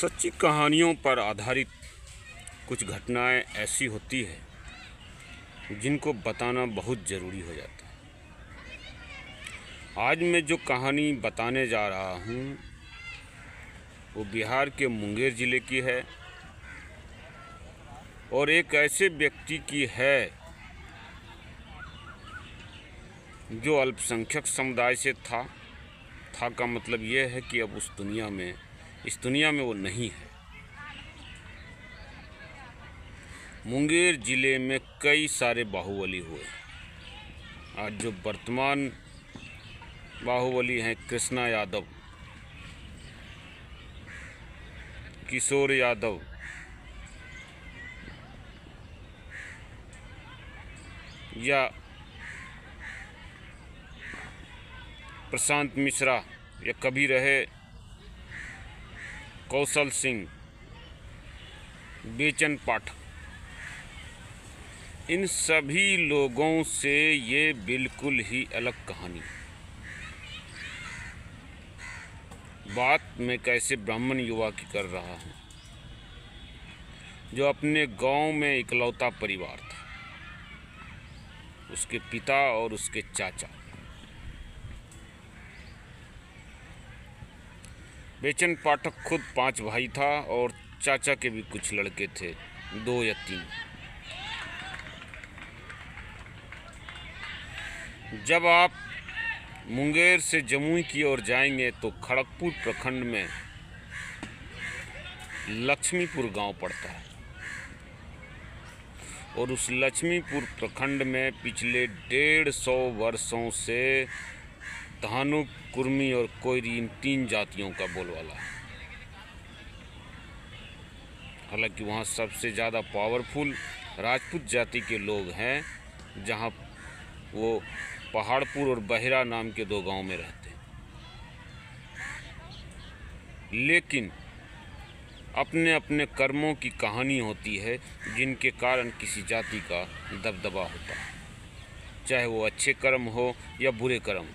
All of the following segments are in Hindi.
सच्ची कहानियों पर आधारित कुछ घटनाएं ऐसी होती है जिनको बताना बहुत ज़रूरी हो जाता है। आज मैं जो कहानी बताने जा रहा हूँ वो बिहार के मुंगेर ज़िले की है और एक ऐसे व्यक्ति की है जो अल्पसंख्यक समुदाय से था का मतलब ये है कि अब इस दुनिया में वो नहीं है। मुंगेर ज़िले में कई सारे बाहुबली हुए। आज जो वर्तमान बाहुबली हैं कृष्णा यादव, किशोर यादव, या प्रशांत मिश्रा, या कभी रहे कौशल सिंह, बेचन पाठक, इन सभी लोगों से ये बिल्कुल ही अलग कहानी। बात मैं कैसे ब्राह्मण युवा की कर रहा हूँ जो अपने गांव में इकलौता परिवार था। उसके पिता और उसके चाचा। बेचन पाठक खुद 5 भाई था और चाचा के भी कुछ लड़के थे, 2 या 3। जब आप मुंगेर से जमुई की ओर जाएंगे तो खड़गपुर प्रखंड में लक्ष्मीपुर गांव पड़ता है और उस लक्ष्मीपुर प्रखंड में पिछले 150 वर्षों से धानु, कुर्मी और कोयरी, इन 3 जातियों का बोलबाला है। हालांकि वहाँ सबसे ज़्यादा पावरफुल राजपूत जाति के लोग हैं, जहाँ वो पहाड़पुर और बहेरा नाम के 2 गांव में रहते हैं। लेकिन अपने अपने कर्मों की कहानी होती है जिनके कारण किसी जाति का दबदबा होता है, चाहे वो अच्छे कर्म हो या बुरे कर्म।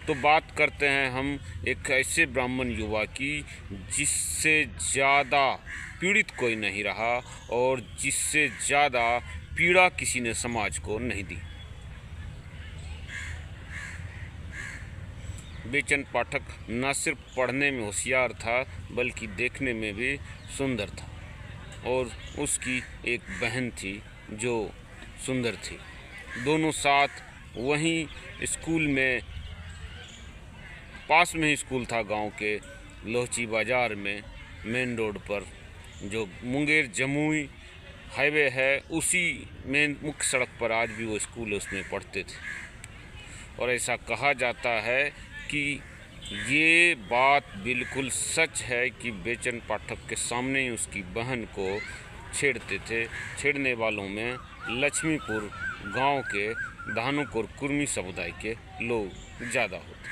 तो बात करते हैं हम एक ऐसे ब्राह्मण युवा की जिससे ज़्यादा पीड़ित कोई नहीं रहा और जिससे ज़्यादा पीड़ा किसी ने समाज को नहीं दी। बेचन पाठक न सिर्फ पढ़ने में होशियार था बल्कि देखने में भी सुंदर था और उसकी एक बहन थी जो सुंदर थी। दोनों साथ वहीं स्कूल में, पास में ही स्कूल था गांव के लोहची बाज़ार में, मेन रोड पर, जो मुंगेर जमुई हाईवे है उसी मेन मुख्य सड़क पर आज भी वो स्कूल है, उसमें पढ़ते थे। और ऐसा कहा जाता है कि ये बात बिल्कुल सच है कि बेचन पाठक के सामने ही उसकी बहन को छेड़ते थे। छेड़ने वालों में लक्ष्मीपुर गांव के धानुक और कुर्मी समुदाय के लोग ज़्यादा होते थे,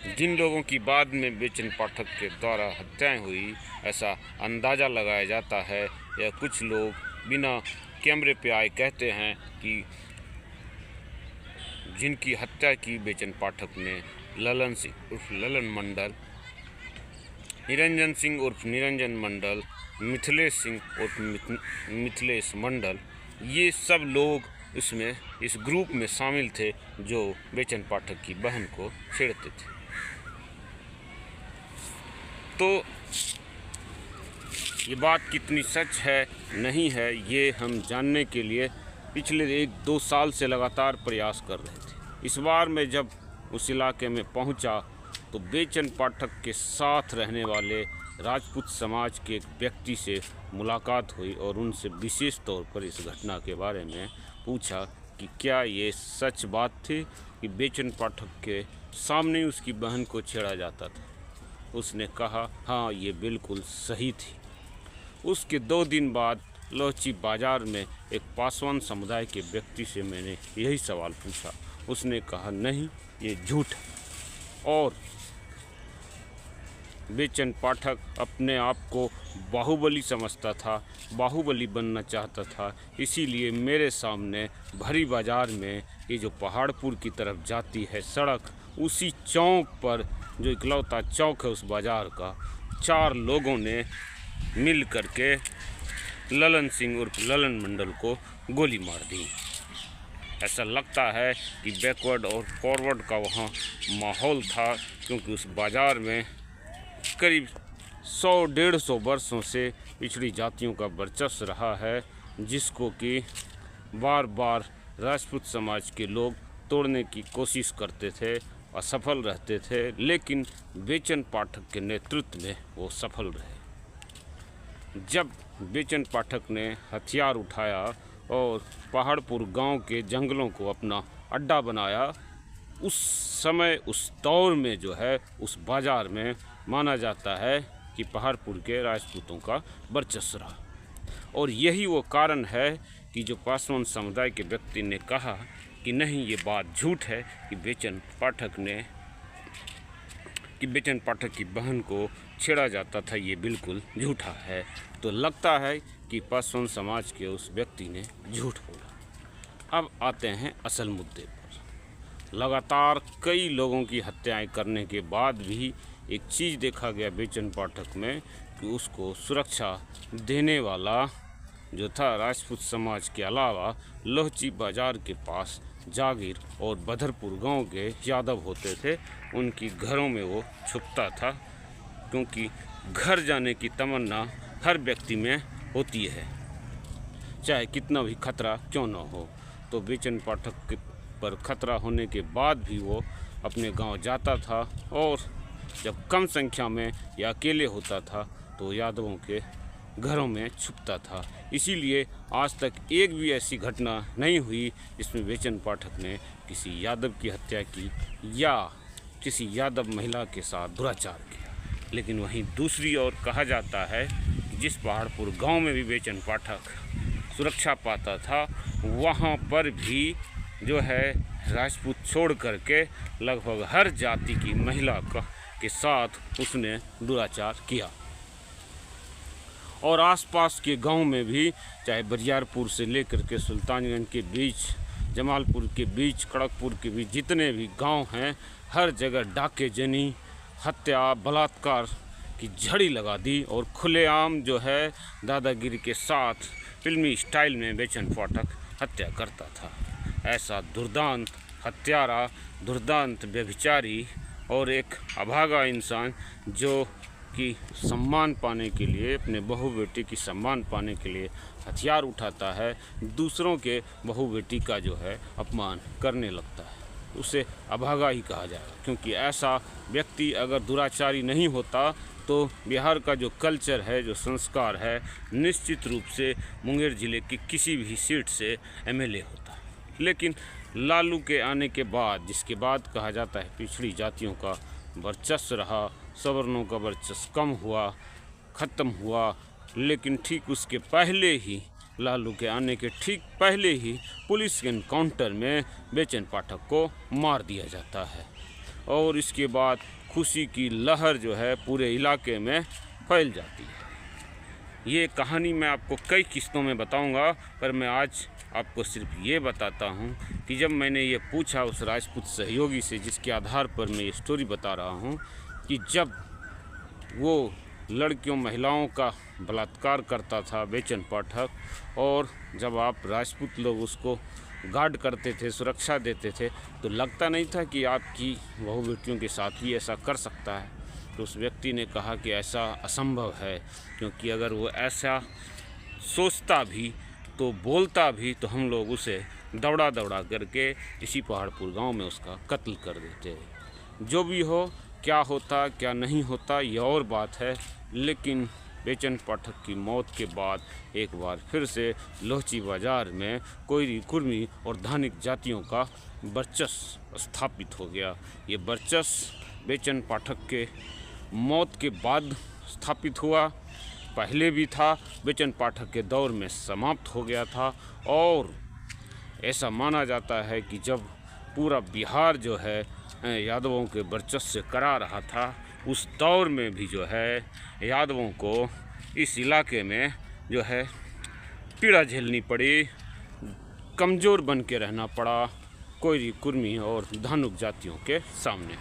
जिन लोगों की बाद में बेचन पाठक के द्वारा हत्याएं हुई ऐसा अंदाज़ा लगाया जाता है। या कुछ लोग बिना कैमरे पे आए कहते हैं कि जिनकी हत्या की बेचन पाठक ने ललन सिंह उर्फ ललन मंडल, निरंजन सिंह उर्फ निरंजन मंडल, मिथिलेश सिंह उर्फ मिथिलेश मंडल, ये सब लोग इसमें इस ग्रुप में शामिल थे जो बेचन पाठक की बहन को छेड़ते थे। तो ये बात कितनी सच है नहीं है ये हम जानने के लिए पिछले 1-2 साल से लगातार प्रयास कर रहे थे। इस बार मैं जब उस इलाके में पहुंचा तो बेचन पाठक के साथ रहने वाले राजपूत समाज के एक व्यक्ति से मुलाकात हुई और उनसे विशेष तौर पर इस घटना के बारे में पूछा कि क्या ये सच बात थी कि बेचन पाठक के सामने उसकी बहन को छेड़ा जाता था। उसने कहा हाँ, ये बिल्कुल सही थी। उसके 2 दिन बाद लोहची बाज़ार में एक पासवान समुदाय के व्यक्ति से मैंने यही सवाल पूछा। उसने कहा नहीं, ये झूठ है। और बेचन पाठक अपने आप को बाहुबली समझता था, बाहुबली बनना चाहता था, इसीलिए मेरे सामने भरी बाज़ार में ये जो पहाड़पुर की तरफ जाती है सड़क, उसी चौक पर जो इकलौता चौक है उस बाज़ार का, 4 लोगों ने मिल करके ललन सिंह उर्फ ललन मंडल को गोली मार दी। ऐसा लगता है कि बैकवर्ड और फॉरवर्ड का वहाँ माहौल था, क्योंकि उस बाज़ार में करीब 100-150 वर्षों से पिछड़ी जातियों का वर्चस्व रहा है, जिसको कि बार बार राजपूत समाज के लोग तोड़ने की कोशिश करते थे, असफल रहते थे, लेकिन बेचन पाठक के नेतृत्व में वो सफल रहे। जब बेचन पाठक ने हथियार उठाया और पहाड़पुर गांव के जंगलों को अपना अड्डा बनाया, उस समय उस दौर में जो है उस बाज़ार में माना जाता है कि पहाड़पुर के राजपूतों का वर्चस्व रहा। और यही वो कारण है कि जो पासवान समुदाय के व्यक्ति ने कहा कि नहीं, ये बात झूठ है कि बेचन पाठक की बहन को छेड़ा जाता था, ये बिल्कुल झूठा है। तो लगता है कि पासवान समाज के उस व्यक्ति ने झूठ बोला। अब आते हैं असल मुद्दे पर। लगातार कई लोगों की हत्याएं करने के बाद भी एक चीज़ देखा गया बेचन पाठक में कि उसको सुरक्षा देने वाला जो था राजपूत समाज के अलावा लोहची बाज़ार के पास जागीर और बदरपुर गांव के यादव होते थे, उनकी घरों में वो छुपता था, क्योंकि घर जाने की तमन्ना हर व्यक्ति में होती है, चाहे कितना भी खतरा क्यों न हो। तो बेचन पाठक पर खतरा होने के बाद भी वो अपने गांव जाता था, और जब कम संख्या में या अकेले होता था तो यादवों के घरों में छुपता था। इसीलिए आज तक एक भी ऐसी घटना नहीं हुई जिसमें बेचन पाठक ने किसी यादव की हत्या की या किसी यादव महिला के साथ दुराचार किया। लेकिन वहीं दूसरी ओर कहा जाता है कि जिस पहाड़पुर गांव में भी बेचन पाठक सुरक्षा पाता था, वहां पर भी जो है राजपूत छोड़ करके लगभग हर जाति की महिला के साथ उसने दुराचार किया। और आसपास के गांव में भी, चाहे बरियारपुर से लेकर के सुल्तानगंज के बीच, जमालपुर के बीच, खड़गपुर के बीच जितने भी गांव हैं, हर जगह डाके जनी, हत्या, बलात्कार की झड़ी लगा दी और खुलेआम जो है दादागिरी के साथ फिल्मी स्टाइल में बेचन पाठक हत्या करता था। ऐसा दुर्दांत हत्यारा, दुर्दांत व्यभिचारी और एक अभागा इंसान जो कि सम्मान पाने के लिए, अपने बहू बेटी की सम्मान पाने के लिए हथियार उठाता है, दूसरों के बहू बेटी का जो है अपमान करने लगता है, उसे अभागा ही कहा जाएगा। क्योंकि ऐसा व्यक्ति अगर दुराचारी नहीं होता तो बिहार का जो कल्चर है, जो संस्कार है, निश्चित रूप से मुंगेर ज़िले की किसी भी सीट से एमएलए होता। लेकिन लालू के आने के बाद, जिसके बाद कहा जाता है पिछड़ी जातियों का वर्चस्व रहा, सवर्णों का वर्चस्व कम हुआ, ख़त्म हुआ, लेकिन ठीक उसके पहले ही, लालू के आने के ठीक पहले ही पुलिस के एनकाउंटर में बेचन पाठक को मार दिया जाता है। और इसके बाद खुशी की लहर जो है पूरे इलाके में फैल जाती है। ये कहानी मैं आपको कई किस्तों में बताऊंगा, पर मैं आज आपको सिर्फ ये बताता हूँ कि जब मैंने ये पूछा उस राजपूत सहयोगी से, जिसके आधार पर मैं ये स्टोरी बता रहा हूँ, कि जब वो लड़कियों महिलाओं का बलात्कार करता था बेचन पाठक, और जब आप राजपूत लोग उसको गार्ड करते थे, सुरक्षा देते थे, तो लगता नहीं था कि आपकी बहू बेटियों के साथ भी ऐसा कर सकता है। तो उस व्यक्ति ने कहा कि ऐसा असंभव है, क्योंकि अगर वो ऐसा सोचता भी तो बोलता भी तो हम लोग उसे दौड़ा करके इसी पहाड़पुर गांव में उसका कत्ल कर देते। जो भी हो, क्या होता क्या नहीं होता ये और बात है, लेकिन बेचन पाठक की मौत के बाद एक बार फिर से लोहची बाज़ार में कोयरी, कुर्मी और धानिक जातियों का वर्चस्व स्थापित हो गया। ये वर्चस्व बेचन पाठक के मौत के बाद स्थापित हुआ, पहले भी था, बेचन पाठक के दौर में समाप्त हो गया था। और ऐसा माना जाता है कि जब पूरा बिहार जो है यादवों के वर्चस्व से करा रहा था, उस दौर में भी जो है यादवों को इस इलाके में जो है पीड़ा झेलनी पड़ी, कमज़ोर बन के रहना पड़ा कोयरी, कुर्मी और धानुक जातियों के सामने।